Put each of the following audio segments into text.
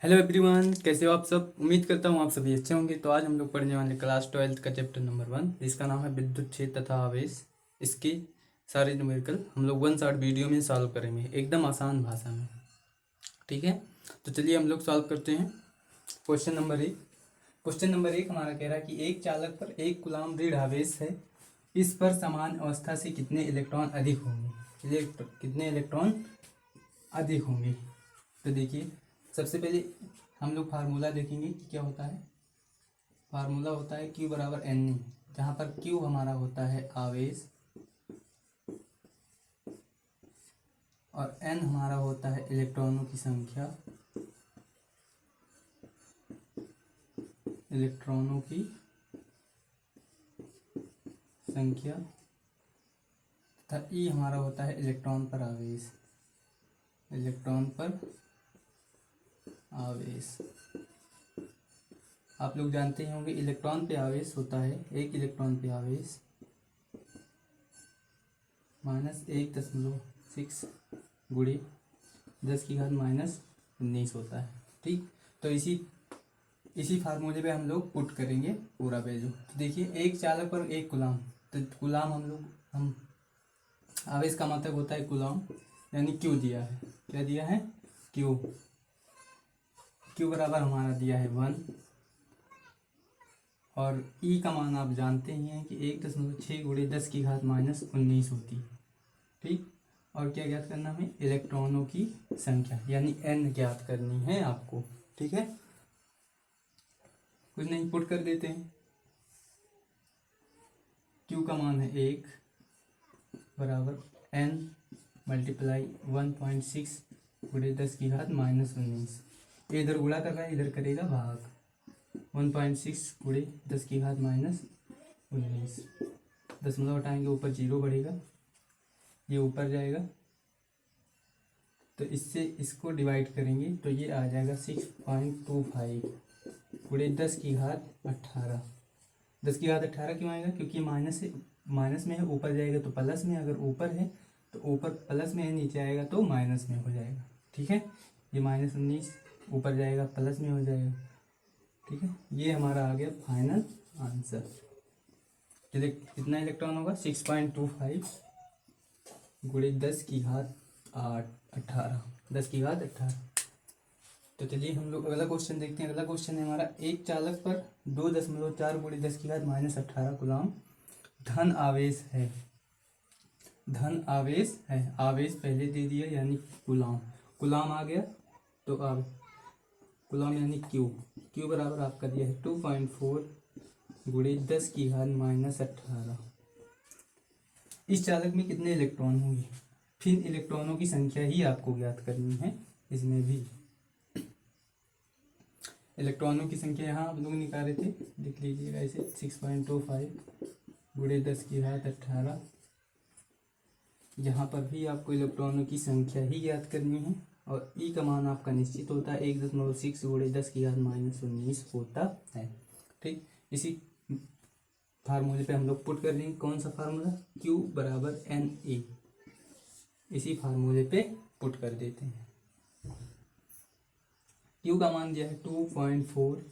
Hello everyone, कैसे हो आप सब। उम्मीद करता हूँ आप सभी अच्छे होंगे। तो आज हम लोग पढ़ने वाले क्लास 12 का चैप्टर नंबर 1, जिसका नाम है विद्युत क्षेत्र तथा आवेश। इसकी सारे न्यूमेरिकल हम लोग 1 शॉर्ट वीडियो में सॉल्व करेंगे, एकदम आसान भाषा में। ठीक है, तो चलिए हम लोग सॉल्व करते हैं। क्वेश्चन नंबर 1 हमारा कह रहा है कि एक चालक पर 1 कूलाम ऋण आवेश है। इस पर समान अवस्था से कितने इलेक्ट्रॉन अधिक होंगे। कितने इलेक्ट्रॉन अधिक होंगे। तो देखिए, सबसे पहले हम लोग फार्मूला देखेंगे कि क्या होता है। फार्मूला होता है Q बराबर एन ई, जहाँ पर Q हमारा होता है आवेश और N हमारा होता है इलेक्ट्रॉनों की संख्या। तथा E हमारा होता है इलेक्ट्रॉन पर आवेश। आप लोग जानते ही होंगे इलेक्ट्रॉन पे आवेश होता है, एक इलेक्ट्रॉन पे आवेश -1.6 गुणे 10⁻⁻19 होता है। ठीक, तो इसी फार्मूले पे हम लोग पुट करेंगे पूरा वैल्यू। तो देखिए, एक चालक पर 1 कूलाम, तो कूलाम हम आवेश का मतलब होता है कूलाम, यानी क्यू दिया है। क्या दिया है? क्यू बराबर हमारा दिया है 1। और ई का मान आप जानते ही हैं कि 1.6 गुणे 10⁻⁻19 होती है। ठीक, और क्या ज्ञात करना हमें? इलेक्ट्रॉनों की संख्या, यानी एन ज्ञात करनी है आपको। ठीक है, कुछ नहीं, पुट कर देते हैं। क्यू का मान है 1 बराबर एन मल्टीप्लाई 1.6 गुणे 10⁻⁻19। ये इधर गुणा कर रहा है, इधर करेगा भाग। 1.6 गुणे 10⁻⁻19, दशमलव हटाएंगे, ऊपर 0 बढ़ेगा, ये ऊपर जाएगा, तो इससे इसको डिवाइड करेंगे तो ये आ जाएगा 6.25 गुणे 10⁻18। 10⁻18 क्यों आएगा? क्योंकि माइनस में है, ऊपर जाएगा तो प्लस में, अगर ऊपर है तो ऊपर प्लस में है, नीचे आएगा तो माइनस में हो जाएगा। ठीक है, ये -19 ऊपर जाएगा प्लस में हो जाएगा। ठीक है, ये हमारा आ गया फाइनल आंसर। कितना इलेक्ट्रॉन होगा? 6.25 गुणे 10⁻18। तो चलिए हम लोग अगला क्वेश्चन देखते हैं। अगला क्वेश्चन है हमारा, एक चालक पर 2.4 गुणे 10⁻⁻18 कूलाम धन आवेश है। आवेश पहले दे दिया, यानी कूलाम आ गया, तो अब कूलाम यानी क्यू बराबर आपका दिया है 2.4 गुणे 10⁻⁻18। इस चालक में कितने इलेक्ट्रॉन होंगे? फिर इलेक्ट्रॉनों की संख्या ही आपको ज्ञात करनी है। इसमें भी इलेक्ट्रॉनों की संख्या यहाँ आप लोग निकाले थे, लिख लीजिएगा ऐसे 6.25 गुणे 10⁻18। यहाँ पर भी आपको इलेक्ट्रॉनों की संख्या ही ज्ञात करनी है, और ई का मान आपका निश्चित होता है 1.6 गुणे 10⁻⁻19 होता है। ठीक, इसी फार्मूले पे हम लोग पुट कर देंगे। कौन सा फार्मूला? Q बराबर एन ए, इसी फार्मूले पे पुट कर देते हैं। Q का मान दिया है 2.4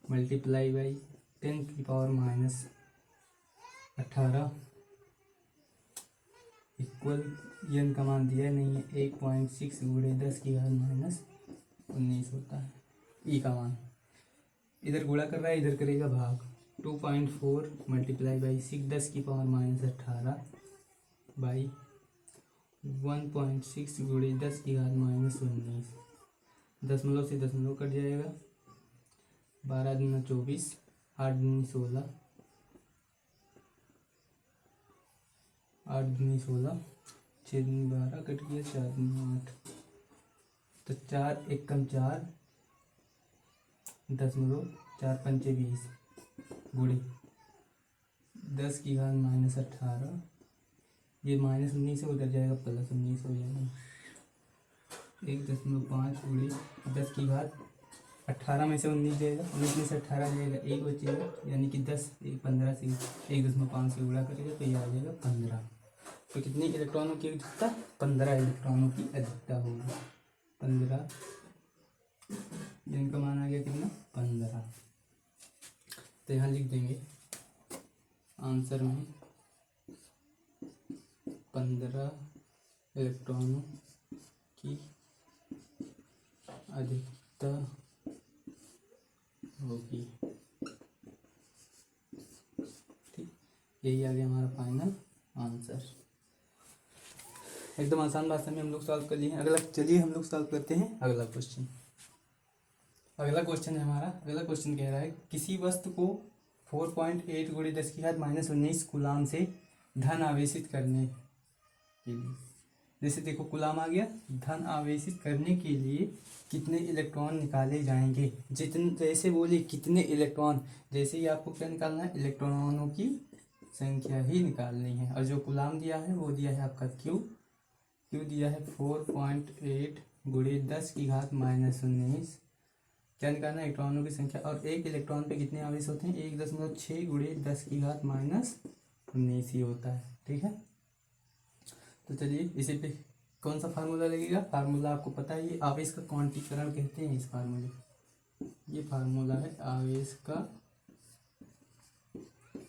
मल्टीप्लाई बाई 10⁻⁻18 इक्वल, एन का मान दिया नहीं है, 1.6 गुणे 10⁻⁻19 होता है। ई का मान इधर गुणा कर रहा है, इधर करेगा भाग। 2.4 मल्टीप्लाई बाई 10⁻⁻18 बाई 1.6 गुणे 10⁻⁻19। दशमलव से दशमलव कट जाएगा, 12 दूना 24, 8 दूनी 16, 8 दूनी 16, 6 दूनी 12 कट गया, 4 दूनी 8, तो 4 एकम 4 दशमलव 4 पंचे 20 गुणे 10⁻⁻18। ये -19 उधर जाएगा, +19 हो जाएगा। 1.5 गुणे 10⁻18 में से 19 जाएगा, 19 में से 18 जाएगा, 1 बचेगा, यानी कि 10, 15 से 1.5 से गुणा करेगा तो ये आ जाएगा 15। तो कितनी इलेक्ट्रॉनों की अधिकता? 15 इलेक्ट्रॉनों की अधिकता होगी। 15 इनका मान आ गया कितना 15। तो यहाँ लिख देंगे आंसर में 15 इलेक्ट्रॉनों की अधिकता होगी। ठीक, यही आ गया हमारा फाइनल आंसर। एकदम आसान भाषा में हम लोग सॉल्व कर लिए हैं। अगला चलिए हम लोग सॉल्व करते हैं अगला क्वेश्चन। अगला क्वेश्चन है हमारा, अगला क्वेश्चन कह रहा है किसी वस्तु को 4.8 × 10⁻19 कूलाम से धन आवेशित करने के लिए, जैसे देखो कूलाम आ गया, धन आवेशित करने के लिए कितने इलेक्ट्रॉन निकाले जाएंगे। जितने जैसे बोले कितने इलेक्ट्रॉन, जैसे ही आपको क्या निकालना है, इलेक्ट्रॉनों की संख्या ही निकालनी है। और जो कूलाम दिया है वो दिया है आपका क्यू दिया है 4.8 × 10⁻19। क्या निकालना है, इलेक्ट्रॉनों की संख्या। और एक इलेक्ट्रॉन पे कितने आवेश होते हैं, 1.6 × 10⁻19 ही होता है। ठीक है, तो चलिए इसी पे कौन सा फार्मूला लगेगा। फार्मूला आपको पता है, ये आवेश का क्वांटीकरण कहते हैं इस फार्मूले, ये फार्मूला है आवेश का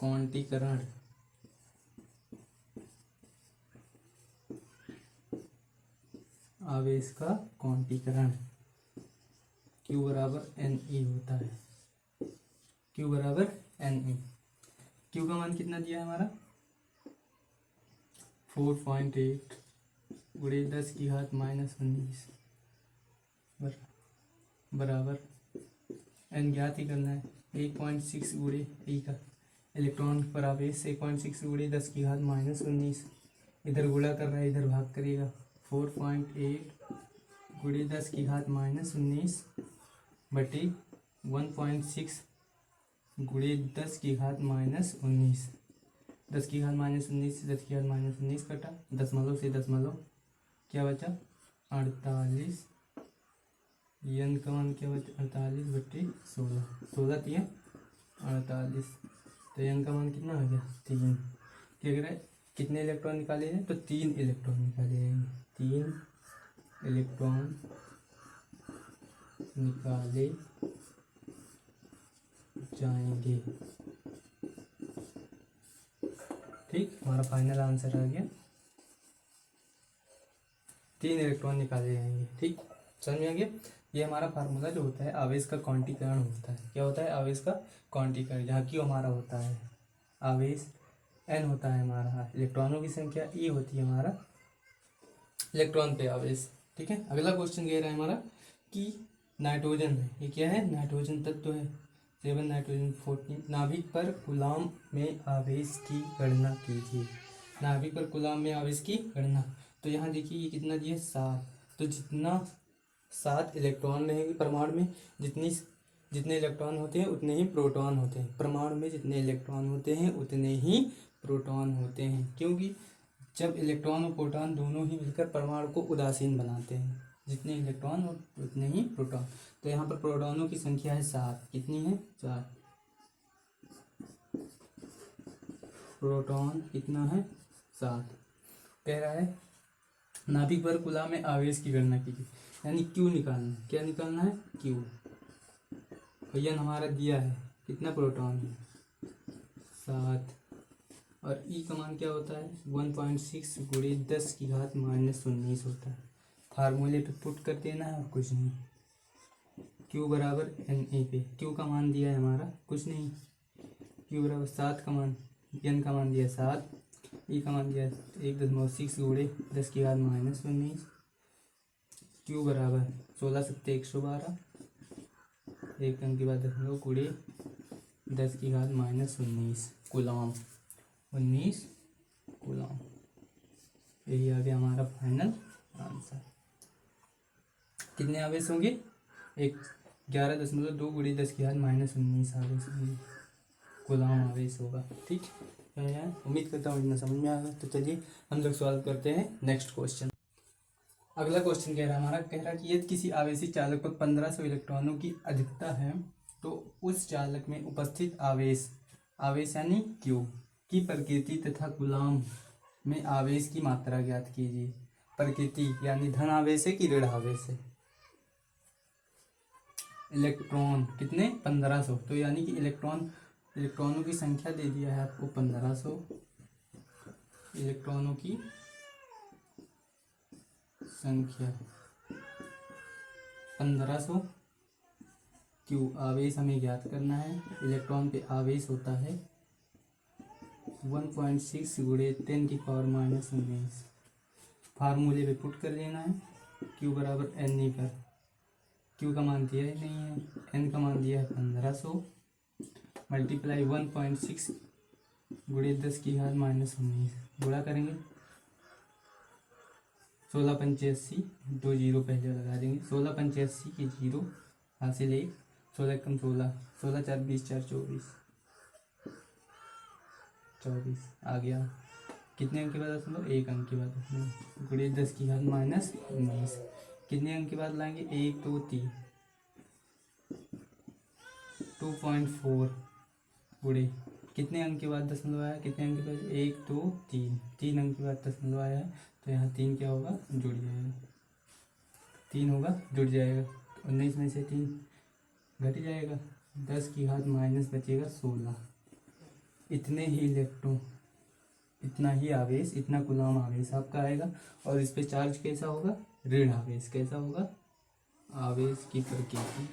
क्वांटीकरण। आवेश का क्वांटीकरण Q बराबर Ne होता है। Q बराबर Ne। Q का मान कितना दिया है हमारा 4.8 × 10⁻19 बराबर n ज्ञात ही करना है 1.6 × E का इलेक्ट्रॉन पर आवेश 1.6 × 10⁻19। इधर गुणा कर रहा है, इधर भाग करेगा 4.8 × 10⁻19 बटे 1.6 × 10⁻19। 10⁻19 से 10⁻19 कटा, दशमलव से दशमलव क्या बचा 48। n का मान क्या बचा 48 बटे 16, 16 3 48। तो n का मान कितना हो गया 3। क्या कह रहा है कितने इलेक्ट्रॉन निकाले हैं, तो 3 इलेक्ट्रॉन निकाले जाएंगे। 3 इलेक्ट्रॉन निकाले जाएंगे। ठीक, हमारा फाइनल आंसर आ गया 3 इलेक्ट्रॉन निकाले जाएंगे। ठीक, समझ में आ गया। ये हमारा फार्मूला जो होता है आवेश का क्वांटीकरण होता है। क्या होता है, आवेश का क्वांटीकरण। जहाँ क्यू हमारा होता है आवेश, n होता है हमारा इलेक्ट्रॉनों की संख्या, E होती है हमारा इलेक्ट्रॉन पे आवेश। ठीक है, अगला क्वेश्चन कह रहा है हमारा कि नाइट्रोजन है, ये क्या है नाइट्रोजन तत्व है 7 नाइट्रोजन 14 नाभिक पर कूलाम में आवेश की गणना कीजिए। नाभिक पर कूलाम में आवेश की गणना, तो यहाँ देखिए ये कितना दिया 7। तो जितना 7 इलेक्ट्रॉन रहेंगे परमाणु में, जितने इलेक्ट्रॉन होते हैं उतने ही प्रोटॉन होते हैं। परमाणु में जितने इलेक्ट्रॉन होते हैं उतने ही प्रोटॉन होते हैं, क्योंकि जब इलेक्ट्रॉन और प्रोटॉन दोनों ही मिलकर परमाणु को उदासीन बनाते हैं। जितने इलेक्ट्रॉन और उतने ही प्रोटॉन। तो यहाँ पर प्रोटॉनों की संख्या है 7, कितनी है 4। प्रोटॉन कितना है 7। कह रहा है नाभिक पर कूलाम में आवेश की गणना कीजिए, यानी क्यू निकालना है। क्या निकालना है क्यू। भैया हमारा दिया है कितना प्रोटॉन है 7, और ई का मान क्या होता है 1.6 × 10⁻19 होता है। फार्मूले पे पुट कर देना है और कुछ नहीं। Q बराबर Na पे Q का मान दिया है हमारा कुछ नहीं, Q बराबर 7 का मान, n का मान दिया 7, E का मान दिया 1.6 × 10⁻19। Q बराबर 16 7 112, एक अंक के बाद दशमलव गुणे 10⁻19 कूलाम, 19 कूलाम। यही आ गया हमारा फाइनल आंसर। कितने आवेश होंगे 11.2 × 10⁻19 आवेश होंगे, कूलाम आवेश होगा। ठीक है यार, उम्मीद करता हूँ इतना समझ में आएगा। तो चलिए हम लोग सॉल्व करते हैं नेक्स्ट क्वेश्चन। अगला क्वेश्चन कह रहा है हमारा, कह रहा है कि यदि किसी आवेशी चालक पर 1500 इलेक्ट्रॉनों की अधिकता है तो उस चालक में उपस्थित आवेश यानी क्यू की प्रकृति तथा कूलाम में आवेश की मात्रा ज्ञात कीजिए। प्रकृति यानी धन आवेश है कि ऋण आवेश है। इलेक्ट्रॉन कितने 1500, तो यानी कि इलेक्ट्रॉनों की संख्या दे दिया है आपको 1500, इलेक्ट्रॉनों की संख्या 1500, क्यू आवेश हमें ज्ञात करना है। इलेक्ट्रॉन पे आवेश होता है 1.6 गुणे 10⁻⁻19। फार्मूले पे पुट कर देना है, क्यू बराबर एन ई पर। क्यू का मान दिया ही नहीं है, एन का मान दिया है 1500 मल्टीप्लाई 1.6 गुणे 10⁻⁻19 गुणा करेंगे 16×85, 2 जीरो पहले लगा देंगे। 16×85 की जीरो हासिल 1, 16 कम 16, 16 4 20 4 24 आ गया। कितने अंक के बाद दशमलव, 1 अंक के बाद दशमलव गुणे 10⁻⁻19। कितने अंक के बाद लाएंगे, 1 2 3, 2.4 गुणे कितने अंक के बाद दशमलव आया, कितने अंक के बाद 1 2 3, 3 अंक के बाद दशमलव आया है, तो यहाँ 3 क्या होगा, जुड़ जाएगा, 3 होगा जुड़ जाएगा। 19 में से 3 घट जाएगा, 10 की घात माइनस बचेगा 16। इतने ही इलेक्ट्रॉन, इतना ही आवेश, इतना कूलम आवेश आपका आएगा। और इस पे चार्ज कैसा होगा, ऋण आवेश। कैसा होगा, आवेश की प्रकृति,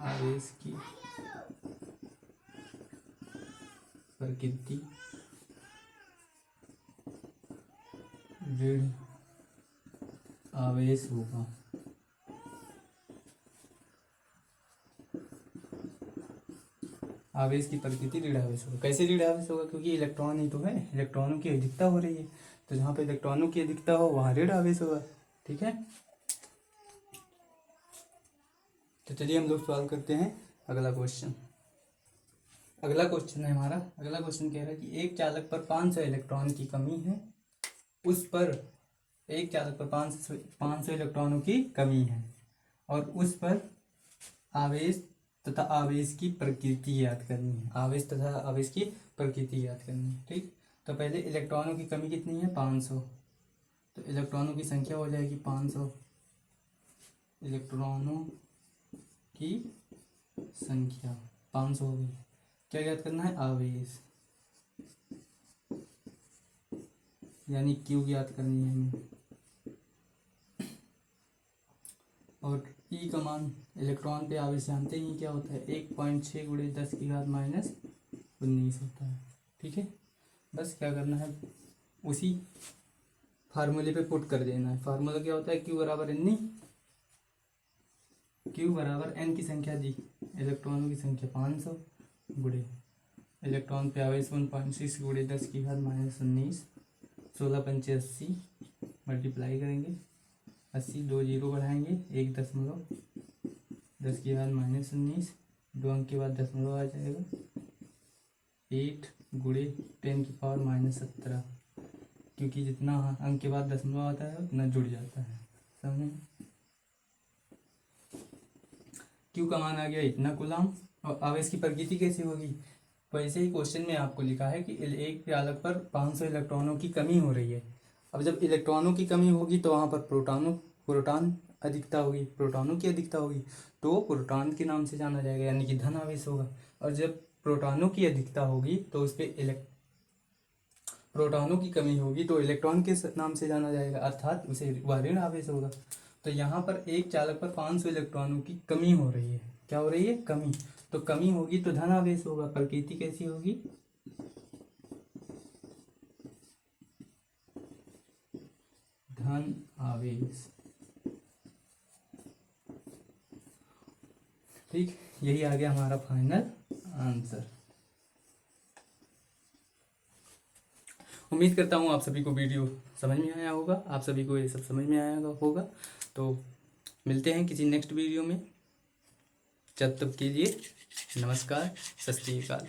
आवेश की प्रकृति ऋण आवेश होगा। आवेश की प्रकृति ऋण आवेश होगा। कैसे ऋण आवेश होगा, क्योंकि इलेक्ट्रॉन ही तो है, इलेक्ट्रॉनों की अधिकता हो रही है, तो जहाँ पे इलेक्ट्रॉनों की अधिकता हो वहाँ ऋण आवेश होगा। ठीक है, तो चलिए हम लोग सॉल्व करते हैं अगला क्वेश्चन। अगला क्वेश्चन है हमारा, अगला क्वेश्चन कह रहा है कि एक चालक पर 500 इलेक्ट्रॉन की कमी है, उस पर एक चालक पर 500 इलेक्ट्रॉनों की कमी है और उस पर आवेश तथा आवेश की प्रकृति याद करनी है। आवेश तथा आवेश की प्रकृति याद करनी है। ठीक, तो पहले इलेक्ट्रॉनों की कमी कितनी है, 500, तो इलेक्ट्रॉनों की संख्या हो जाएगी 500, इलेक्ट्रॉनों की संख्या 500 हो गई। क्या याद करना है, आवेश, यानी क्यू याद करनी है हमें। और ई का मान, इलेक्ट्रॉन पे आवेश जानते ही क्या होता है, 1.6 गुणे 10⁻⁻19 होता है। ठीक है, बस क्या करना है, उसी फार्मूले पे पुट कर देना है। फार्मूला क्या होता है, क्यू बराबर एन ई, क्यू बराबर एन की संख्या दी, इलेक्ट्रॉनों की संख्या 500 गुणे इलेक्ट्रॉन पे आवेश 1.6 गुणे 10⁻⁻19, 16×85 मल्टीप्लाई करेंगे, 80, 2 जीरो बढ़ाएंगे, 1 दशमलव 10⁻⁻19, 2 अंक के बाद दशमलव आ जाएगा, 8 गुणे 10⁻⁻17, क्योंकि जितना अंक के बाद दशमलव आता है उतना जुड़ जाता है। समझे, क्यू का मान आ गया इतना कूलम। और आवेश की प्रकृति कैसी होगी, वैसे ही क्वेश्चन में आपको लिखा है कि एक चालक पर 500 इलेक्ट्रॉनों की कमी हो रही है। अब जब इलेक्ट्रॉनों की कमी होगी तो वहाँ पर प्रोटॉन अधिकता होगी, प्रोटॉनों की अधिकता होगी, तो प्रोटॉन के नाम से जाना जाएगा, यानी कि धन आवेश होगा। और जब प्रोटॉनों की अधिकता होगी तो उस पर प्रोटॉनों की कमी होगी तो इलेक्ट्रॉन के नाम से जाना जाएगा, अर्थात उसे वह ऋण आवेश होगा। तो यहाँ पर एक चालक पर 500 इलेक्ट्रॉनों की कमी हो रही है। क्या हो रही है, कमी। तो कमी होगी तो धन आवेश होगा। प्रकृति कैसी होगी, धन आवेश। ठीक, यही आ गया हमारा फाइनल आंसर। उम्मीद करता हूँ आप सभी को वीडियो समझ में आया होगा, आप सभी को ये सब समझ में आया होगा। तो मिलते हैं किसी नेक्स्ट वीडियो में, जब तक के लिए नमस्कार, सत श्री अकाल।